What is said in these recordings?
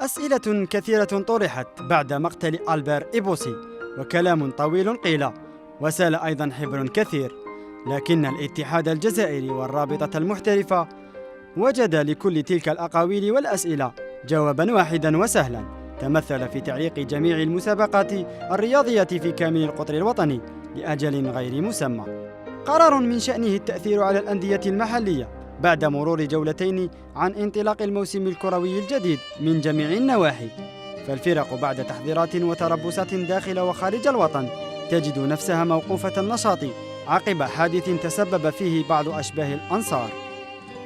أسئلة كثيرة طرحت بعد مقتل ألبير إبوسي، وكلام طويل قيل، وسال أيضا حبر كثير، لكن الاتحاد الجزائري والرابطة المحترفة وجد لكل تلك الأقاويل والأسئلة جوابا واحدا وسهلا تمثل في تعليق جميع المسابقات الرياضية في كامل القطر الوطني لأجل غير مسمى. قرار من شأنه التأثير على الأندية المحلية بعد مرور جولتين عن انطلاق الموسم الكروي الجديد من جميع النواحي، فالفرق بعد تحضيرات وتربصات داخل وخارج الوطن تجد نفسها موقوفة النشاط عقب حادث تسبب فيه بعض أشباه الأنصار،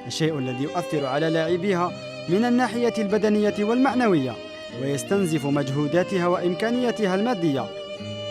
الشيء الذي يؤثر على لاعبيها من الناحية البدنية والمعنوية ويستنزف مجهوداتها وإمكانياتها المادية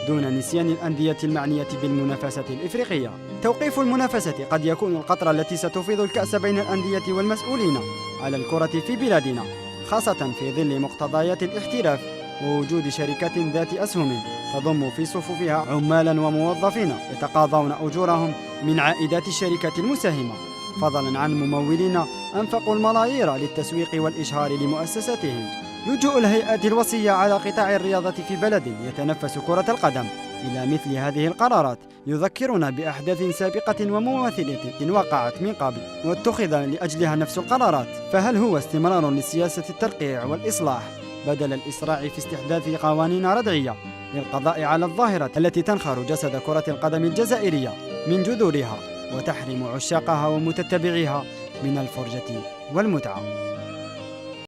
دون نسيان الأندية المعنية بالمنافسة الإفريقية. توقيف المنافسة قد يكون القطرة التي ستفيض الكأس بين الأندية والمسؤولين على الكرة في بلادنا، خاصة في ظل مقتضيات الاحتراف ووجود شركات ذات أسهم تضم في صفوفها عمالا وموظفين يتقاضون أجورهم من عائدات الشركات المساهمة، فضلا عن ممولين أنفقوا الملايير للتسويق والإشهار لمؤسساتهم. لجوء الهيئات الوصية على قطاع الرياضة في بلد يتنفس كرة القدم إلى مثل هذه القرارات يذكرنا بأحداث سابقة ومماثلة وقعت من قبل واتخذ لأجلها نفس القرارات، فهل هو استمرار لسياسة الترقيع والإصلاح بدل الإسراع في استحداث قوانين ردعية للقضاء على الظاهرة التي تنخر جسد كرة القدم الجزائرية من جذورها وتحرم عشاقها ومتتبعيها من الفرجة والمتعة؟